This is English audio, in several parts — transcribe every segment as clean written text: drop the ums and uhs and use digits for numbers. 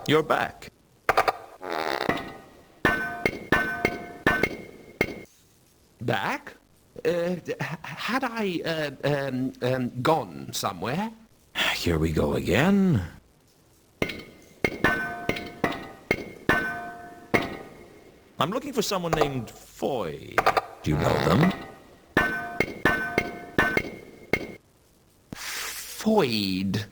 You're back. Back? Had I gone somewhere? Here we go again. I'm looking for someone named Foy. Do you know them? Foyd.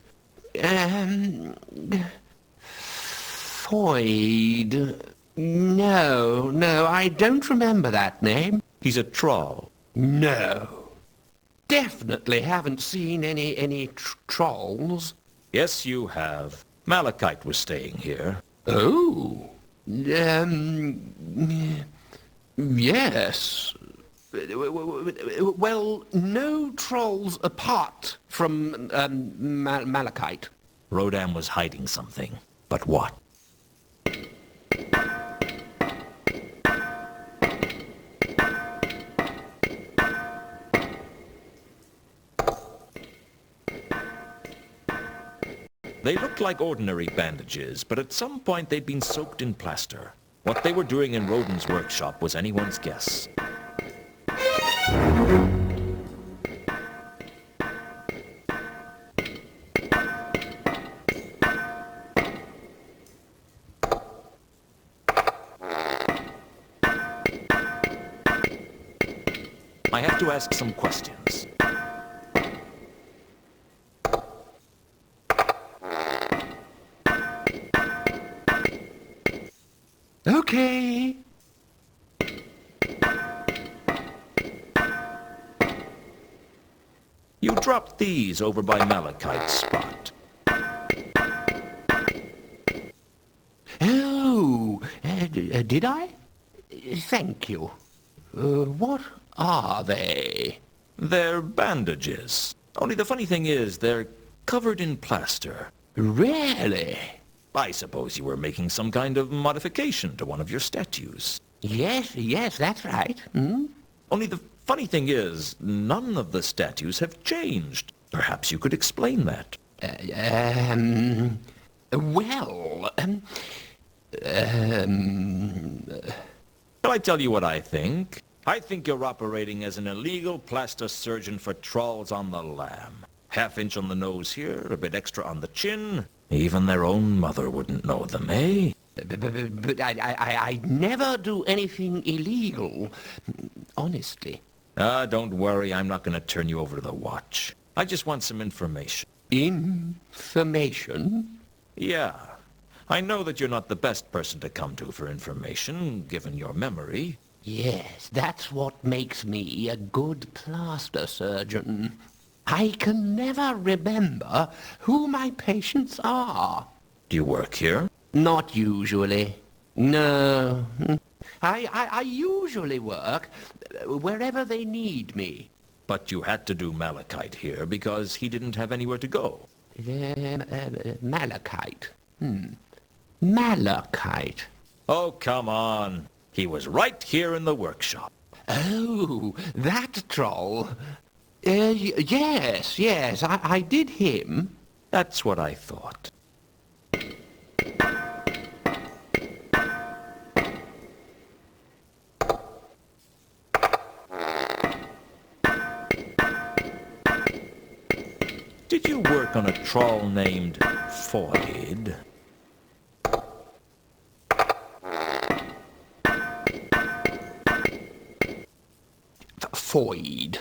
Foyd. No, I don't remember that name. He's a troll. No. Definitely haven't seen any trolls. Yes, you have. Malachite was staying here. Oh. Yes. Well, no trolls apart from Malachite. Rodan was hiding something. But what? They looked like ordinary bandages, but at some point they'd been soaked in plaster. What they were doing in Roden's workshop was anyone's guess. I have to ask some questions. Okay. You dropped these over by Malachite's spot. Oh, did I? Thank you. What are they? They're bandages. Only the funny thing is, they're covered in plaster. Really? I suppose you were making some kind of modification to one of your statues. Yes, that's right. Hmm? Only the funny thing is, none of the statues have changed. Perhaps you could explain that. Well, Shall I tell you what I think? I think you're operating as an illegal plaster surgeon for trolls on the lam. Half-inch on the nose here, a bit extra on the chin. Even their own mother wouldn't know them, eh? but I never do anything illegal, honestly. Don't worry, I'm not going to turn you over to the watch. I just want some information. Information? Yeah. I know that you're not the best person to come to for information, given your memory. Yes, that's what makes me a good plaster surgeon. I can never remember who my patients are. Do you work here? Not usually. No. I usually work wherever they need me. But you had to do Malachite here because he didn't have anywhere to go. Malachite. Malachite. Oh, come on. He was right here in the workshop. Oh, that troll. Yes, I did him. That's what I thought. Did you work on a troll named Foyd? Foyd.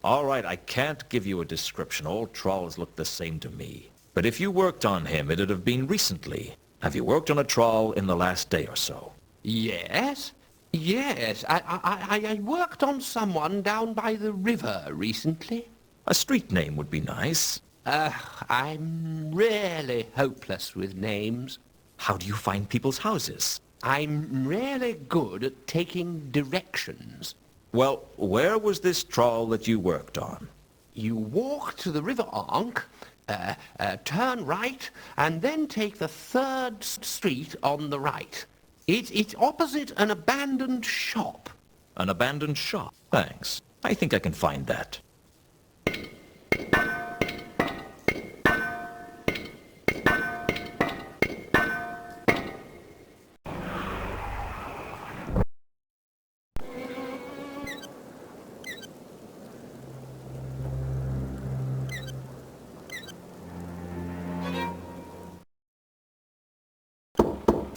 All right, I can't give you a description. All trolls look the same to me. But if you worked on him, it'd have been recently. Have you worked on a troll in the last day or so? Yes. I worked on someone down by the river recently. A street name would be nice. I'm really hopeless with names. How do you find people's houses? I'm really good at taking directions. Well, where was this troll that you worked on? You walk to the River Ankh, turn right, and then take the third street on the right. It's opposite an abandoned shop. An abandoned shop? Thanks. I think I can find that.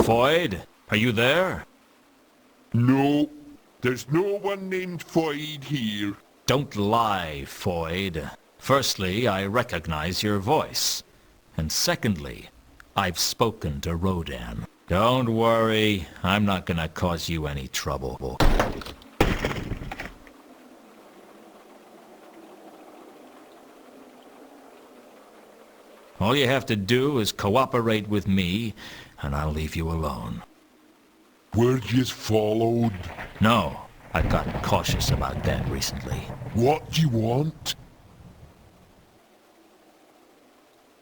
Foyd, are you there? No, there's no one named Foyd here. Don't lie, Foyd. Firstly, I recognize your voice. And secondly, I've spoken to Rodan. Don't worry, I'm not gonna cause you any trouble. All you have to do is cooperate with me, and I'll leave you alone. Were yous followed? No, I've gotten cautious about that recently. What do you want?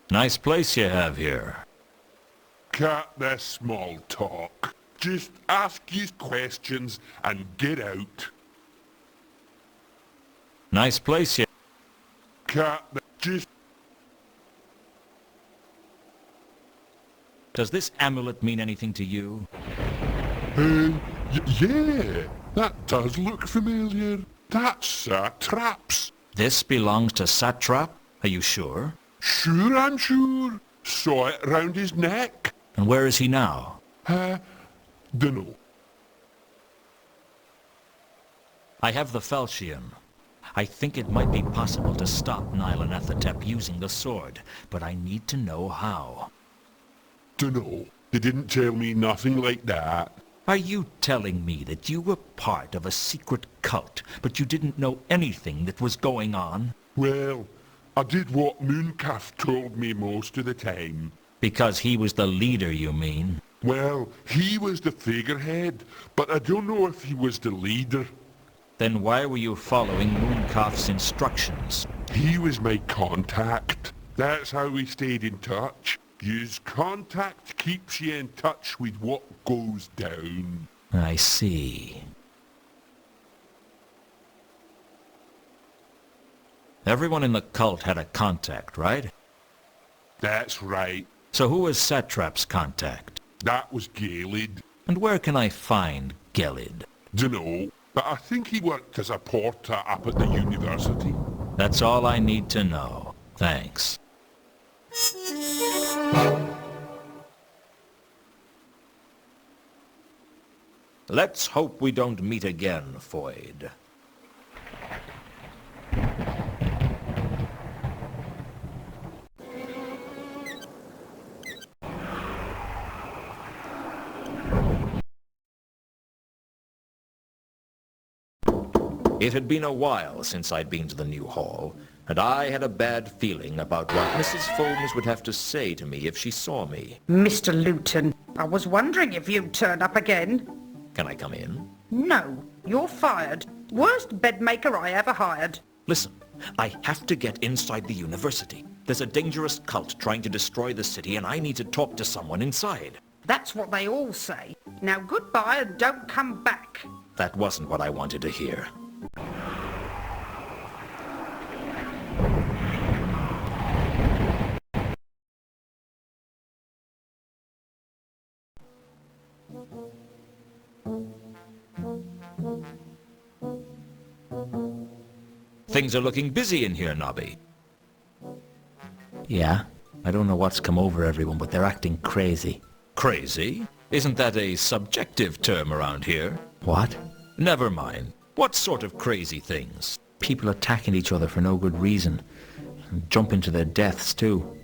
Nice place you have here. Cut the small talk. Just ask yous questions and get out. Nice place you... Cut the... Just... Does this amulet mean anything to you? Yeah, that does look familiar. That's Satrap's. This belongs to Satrap? Are you sure? Sure, I'm sure. Saw it round his neck. And where is he now? Dunno. I have the falchion. I think it might be possible to stop Nylanethotep using the sword, but I need to know how. Dunno. They didn't tell me nothing like that. Are you telling me that you were part of a secret cult, but you didn't know anything that was going on? Well, I did what Mooncalf told me most of the time. Because he was the leader, you mean? Well, he was the figurehead, but I don't know if he was the leader. Then why were you following Mooncalf's instructions? He was my contact. That's how we stayed in touch. Use contact keeps you in touch with what goes down. I see. Everyone in the cult had a contact, right? That's right. So who was Satrap's contact? That was Galid. And where can I find Gelid? Dunno, but I think he worked as a porter up at the university. That's all I need to know. Thanks. Let's hope we don't meet again, Foyd. It had been a while since I'd been to the new hall, and I had a bad feeling about what Mrs. Folmes would have to say to me if she saw me. Mr. Luton, I was wondering if you'd turn up again. Can I come in? No, you're fired. Worst bedmaker I ever hired. Listen, I have to get inside the university. There's a dangerous cult trying to destroy the city, and I need to talk to someone inside. That's what they all say. Now goodbye and don't come back. That wasn't what I wanted to hear. Things are looking busy in here, Nobby. Yeah, I don't know what's come over everyone, but they're acting crazy. Crazy? Isn't that a subjective term around here? What? Never mind. What sort of crazy things? People attacking each other for no good reason. And jumping to their deaths, too.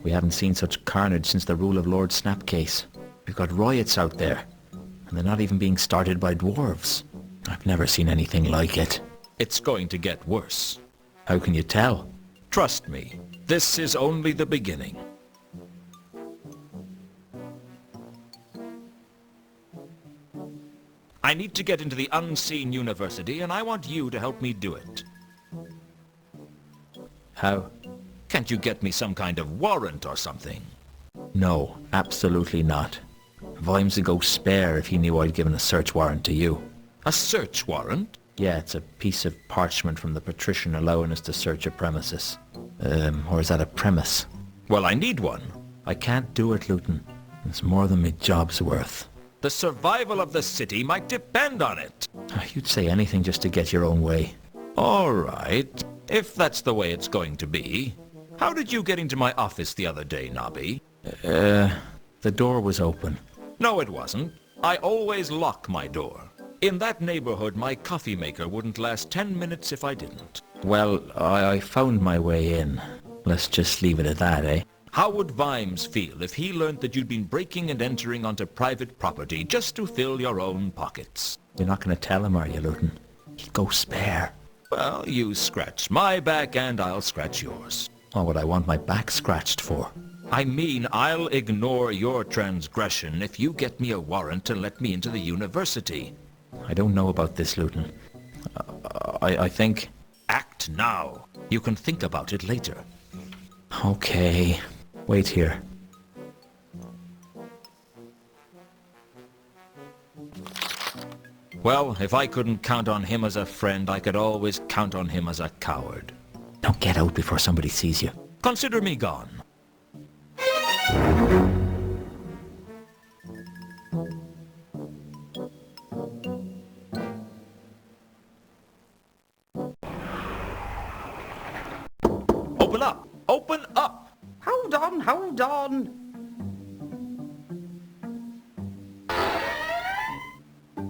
We haven't seen such carnage since the rule of Lord Snapcase. We've got riots out there. And they're not even being started by dwarves. I've never seen anything like it. It's going to get worse. How can you tell? Trust me, this is only the beginning. I need to get into the unseen university, and I want you to help me do it. How? Can't you get me some kind of warrant or something? No, absolutely not. Vimes would go spare if he knew I'd given a search warrant to you. A search warrant? Yeah, it's a piece of parchment from the patrician allowing us to search a premises. Or is that a premise? Well, I need one. I can't do it, Luton. It's more than my job's worth. The survival of the city might depend on it. You'd say anything just to get your own way. All right, if that's the way it's going to be. How did you get into my office the other day, Nobby? The door was open. No, it wasn't. I always lock my door. In that neighborhood, my coffee maker wouldn't last 10 minutes if I didn't. Well, I found my way in. Let's just leave it at that, eh? How would Vimes feel if he learned that you'd been breaking and entering onto private property just to fill your own pockets? You're not going to tell him, are you, Luton? He'd go spare. Well, you scratch my back and I'll scratch yours. What would I want my back scratched for? I mean, I'll ignore your transgression if you get me a warrant to let me into the university. I don't know about this, Luton. I think... Act now. You can think about it later. Okay. Wait here. Well, if I couldn't count on him as a friend, I could always count on him as a coward. Don't get out before somebody sees you. Consider me gone. Open up! Open up! Hold on, hold on.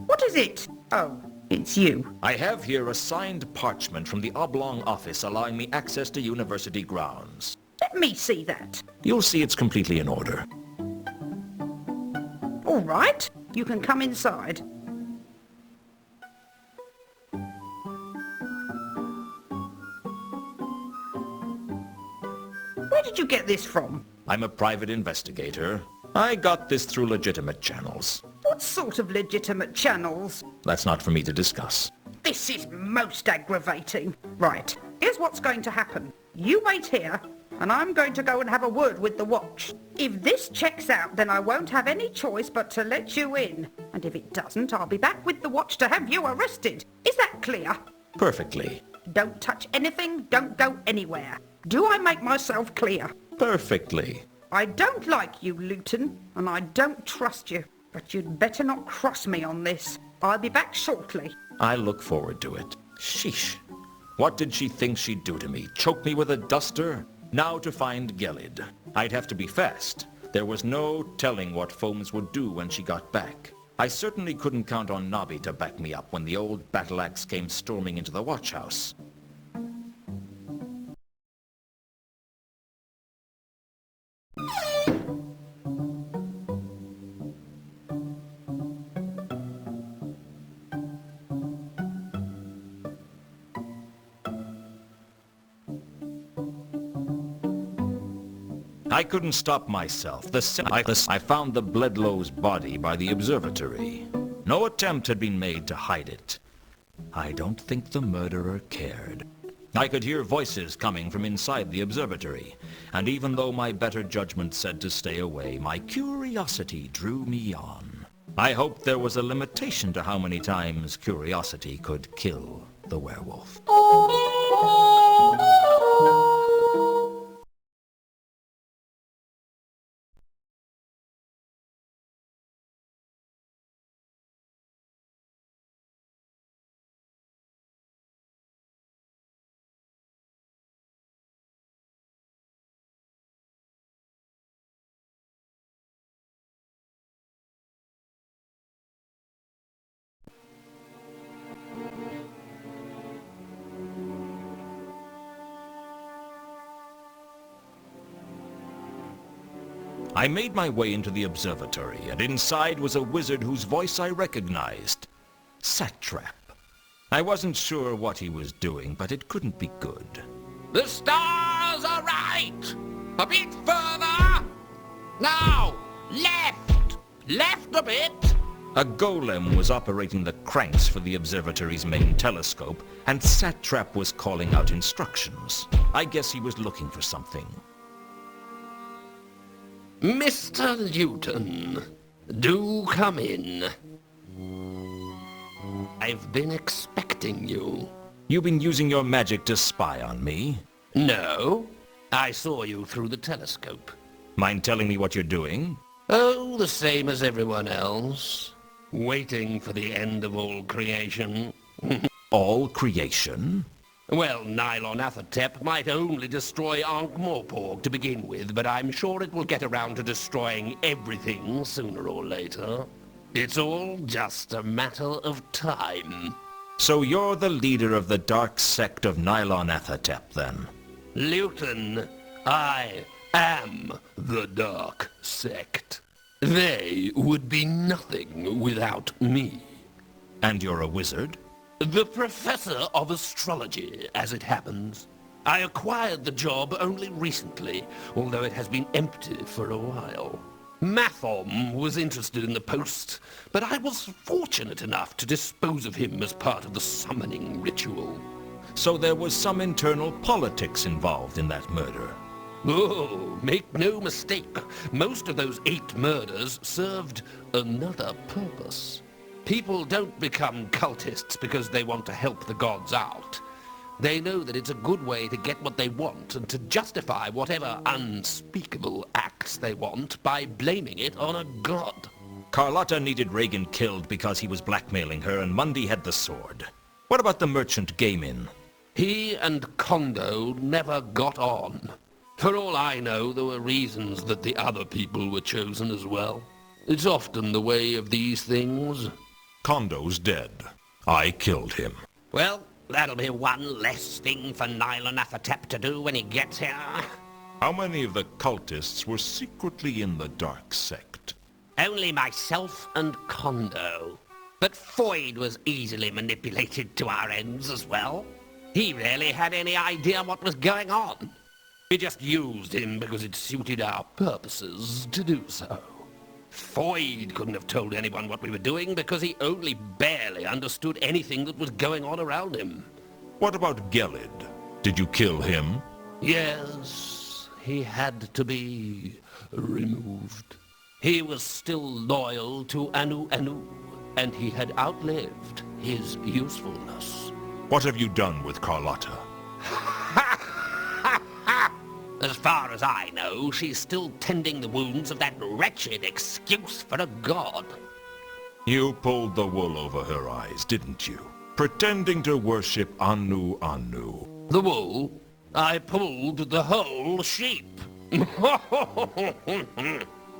What is it? Oh, it's you. I have here a signed parchment from the Oblong office allowing me access to university grounds. Let me see that. You'll see it's completely in order. All right, you can come inside. Where did you get this from? I'm a private investigator. I got this through legitimate channels. What sort of legitimate channels? That's not for me to discuss. This is most aggravating. Right, here's what's going to happen. You wait here, and I'm going to go and have a word with the watch. If this checks out, then I won't have any choice but to let you in. And if it doesn't, I'll be back with the watch to have you arrested. Is that clear? Perfectly. Don't touch anything, don't go anywhere. Do I make myself clear? Perfectly. I don't like you, Luton, and I don't trust you. But you'd better not cross me on this. I'll be back shortly. I look forward to it. Sheesh. What did she think she'd do to me? Choke me with a duster? Now to find Gelid. I'd have to be fast. There was no telling what Foames would do when she got back. I certainly couldn't count on Nobby to back me up when the old battle axe came storming into the watch house. I couldn't stop myself. I found the Bledlow's body by the observatory. No attempt had been made to hide it. I don't think the murderer cared. I could hear voices coming from inside the observatory, and even though my better judgment said to stay away, my curiosity drew me on. I hoped there was a limitation to how many times curiosity could kill the werewolf. I made my way into the observatory, and inside was a wizard whose voice I recognized. Satrap. I wasn't sure what he was doing, but it couldn't be good. The stars are right! A bit further! Now! Left! Left a bit! A golem was operating the cranks for the observatory's main telescope, and Satrap was calling out instructions. I guess he was looking for something. Mr. Luton, do come in. I've been expecting you. You've been using your magic to spy on me? No, I saw you through the telescope. Mind telling me what you're doing? Oh, the same as everyone else. Waiting for the end of all creation. All creation? Well, Nylon Athertep might only destroy Ankh-Morpork to begin with, but I'm sure it will get around to destroying everything sooner or later. It's all just a matter of time. So you're the leader of the dark sect of Nylon Athertep, then? Luton, I am the dark sect. They would be nothing without me. And you're a wizard? The professor of astrology, as it happens. I acquired the job only recently, although it has been empty for a while. Mathom was interested in the post, but I was fortunate enough to dispose of him as part of the summoning ritual. So there was some internal politics involved in that murder. Oh, make no mistake, most of those 8 murders served another purpose. People don't become cultists because they want to help the gods out. They know that it's a good way to get what they want and to justify whatever unspeakable acts they want by blaming it on a god. Carlotta needed Reagan killed because he was blackmailing her and Mundy had the sword. What about the merchant Gaimin? He and Kondo never got on. For all I know, there were reasons that the other people were chosen as well. It's often the way of these things. Kondo's dead. I killed him. Well, that'll be one less thing for Nylon Athertep to do when he gets here. How many of the cultists were secretly in the dark sect? Only myself and Kondo. But Foyd was easily manipulated to our ends as well. He rarely had any idea what was going on. We just used him because it suited our purposes to do so. Foyd couldn't have told anyone what we were doing because he only barely understood anything that was going on around him. What about Gelid? Did you kill him? Yes, he had to be removed. He was still loyal to Anu Anu, and he had outlived his usefulness. What have you done with Carlotta? As far as I know, she's still tending the wounds of that wretched excuse for a god. You pulled the wool over her eyes, didn't you? Pretending to worship Anu Anu. The wool? I pulled the whole sheep.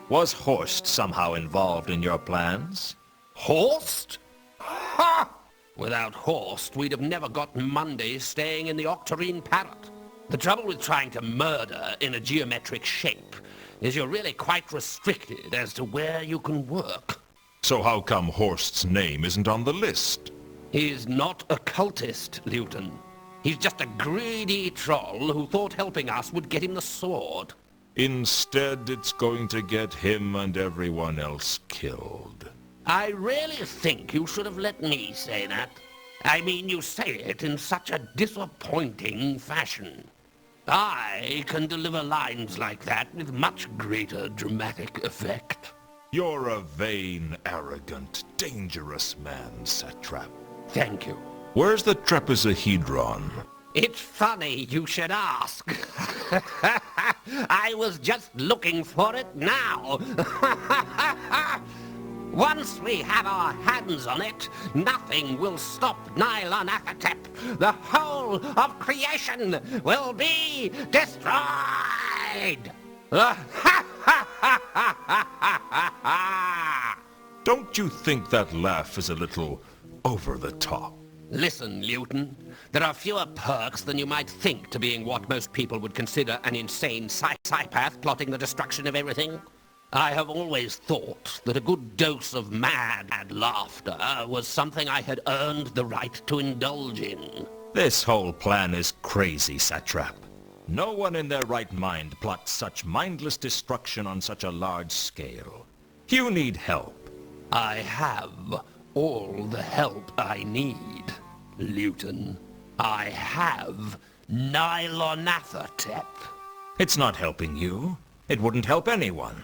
Was Horst somehow involved in your plans? Horst? Ha! Without Horst, we'd have never got Mundy staying in the Octarine Parrot. The trouble with trying to murder in a geometric shape is you're really quite restricted as to where you can work. So how come Horst's name isn't on the list? He's not a cultist, Luton. He's just a greedy troll who thought helping us would get him the sword. Instead, it's going to get him and everyone else killed. I really think you should have let me say that. I mean, you say it in such a disappointing fashion. I can deliver lines like that with much greater dramatic effect. You're a vain, arrogant, dangerous man, Satrap. Thank you. Where's the trapezohedron? It's funny you should ask. I was just looking for it now. Once we have our hands on it, nothing will stop Nylon Athertep. The whole of creation will be destroyed! Don't you think that laugh is a little over the top? Listen, Luton, there are fewer perks than you might think to being what most people would consider an insane psychopath plotting the destruction of everything. I have always thought that a good dose of mad laughter was something I had earned the right to indulge in. This whole plan is crazy, Satrap. No one in their right mind plots such mindless destruction on such a large scale. You need help. I have all the help I need, Luton. I have Nylon Athertep. It's not helping you. It wouldn't help anyone.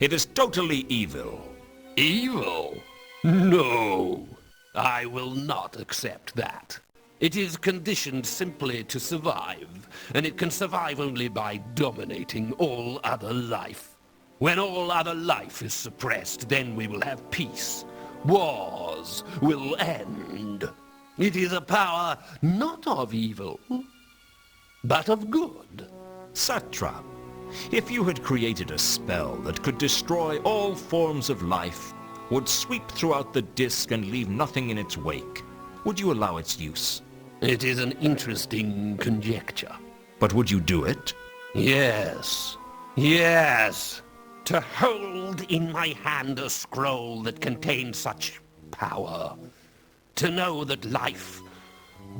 It is totally evil. Evil? No. I will not accept that. It is conditioned simply to survive, and it can survive only by dominating all other life. When all other life is suppressed, then we will have peace. Wars will end. It is a power not of evil, but of good. Satrap, if you had created a spell that could destroy all forms of life, would sweep throughout the disk and leave nothing in its wake, would you allow its use? It is an interesting conjecture. But would you do it? Yes. Yes. To hold in my hand a scroll that contains such power. To know that life,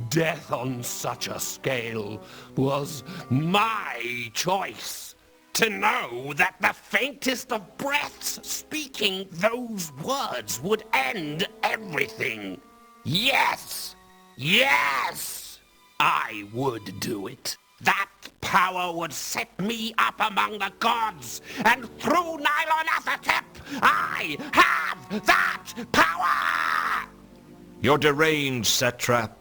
death on such a scale, was my choice. To know that the faintest of breaths speaking those words would end everything. Yes! Yes! I would do it. That power would set me up among the gods, and through Nylonathotep, I have that power! You're deranged, Satrap.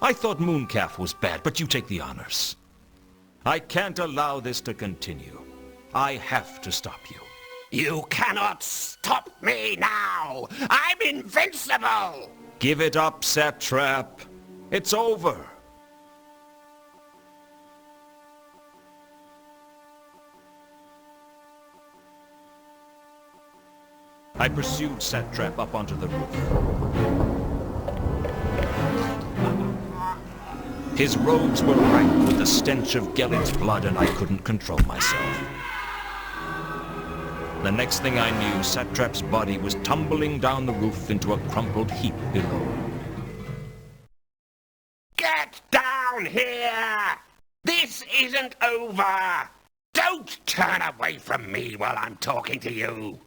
I thought Mooncalf was bad, but you take the honors. I can't allow this to continue. I have to stop you. You cannot stop me now! I'm invincible! Give it up, Satrap. It's over. I pursued Satrap up onto the roof. His robes were rank with the stench of Gelid's blood, and I couldn't control myself. The next thing I knew, Satrap's body was tumbling down the roof into a crumpled heap below. Get down here! This isn't over! Don't turn away from me while I'm talking to you!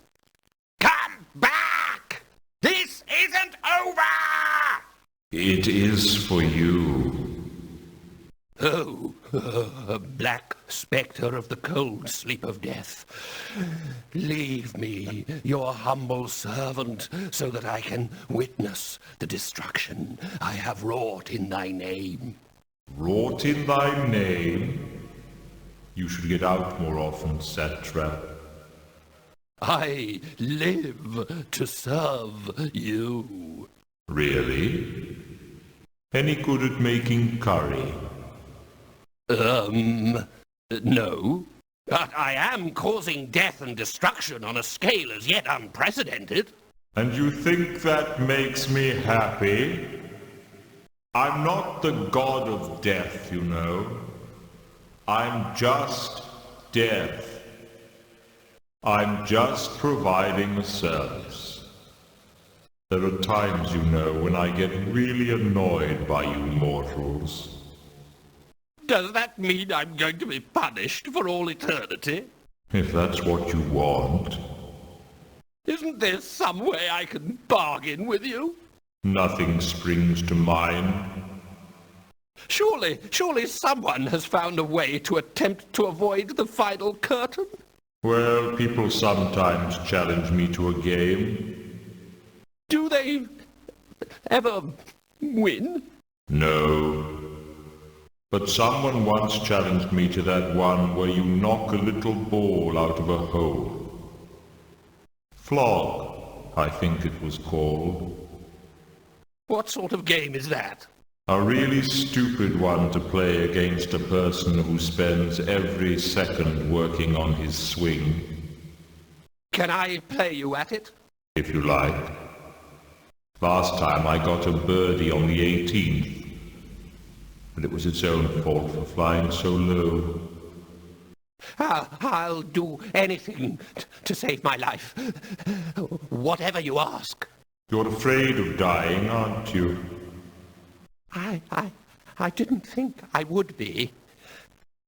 Come back! This isn't over! It is for you. Oh, black spectre of the cold sleep of death. Leave me, your humble servant, so that I can witness the destruction I have wrought in thy name. Wrought in thy name? You should get out more often, Satrap. I live to serve you. Really? Any good at making curry? No. But I am causing death and destruction on a scale as yet unprecedented. And you think that makes me happy? I'm not the god of death, you know. I'm just death. I'm just providing a service. There are times, you know, when I get really annoyed by you mortals. Does that mean I'm going to be punished for all eternity? If that's what you want. Isn't there some way I can bargain with you? Nothing springs to mind. Surely someone has found a way to attempt to avoid the final curtain? Well, people sometimes challenge me to a game. Do they ever win? No. But someone once challenged me to that one where you knock a little ball out of a hole. Flog, I think it was called. What sort of game is that? A really stupid one to play against a person who spends every second working on his swing. Can I play you at it? If you like. Last time I got a birdie on the 18th. And it was its own fault for flying so low. I'll do anything to save my life. Whatever you ask. You're afraid of dying, aren't you? I didn't think I would be.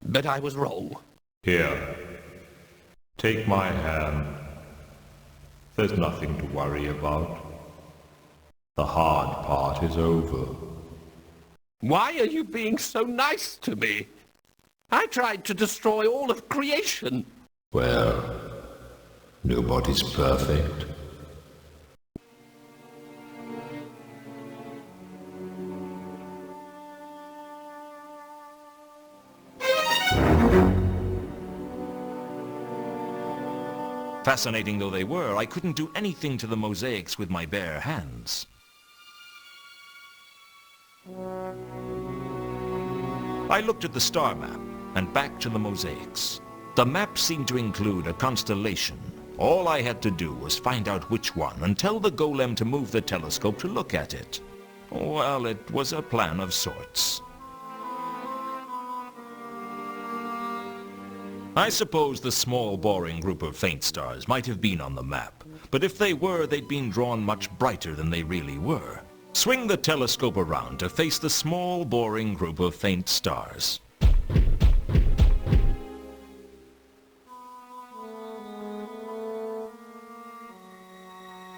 But I was wrong. Here. Take my hand. There's nothing to worry about. The hard part is over. Why are you being so nice to me? I tried to destroy all of creation. Well, nobody's perfect. Fascinating though they were, I couldn't do anything to the mosaics with my bare hands. I looked at the star map and back to the mosaics. The map seemed to include a constellation. All I had to do was find out which one and tell the golem to move the telescope to look at it. Well, it was a plan of sorts. I suppose the small, boring group of faint stars might have been on the map, but if they were, they'd been drawn much brighter than they really were. Swing the telescope around to face the small, boring group of faint stars.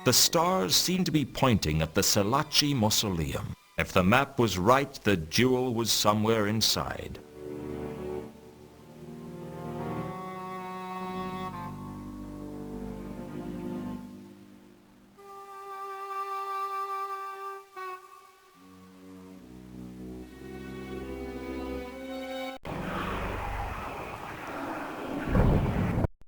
The stars seemed to be pointing at the Selachi mausoleum. If the map was right, the jewel was somewhere inside.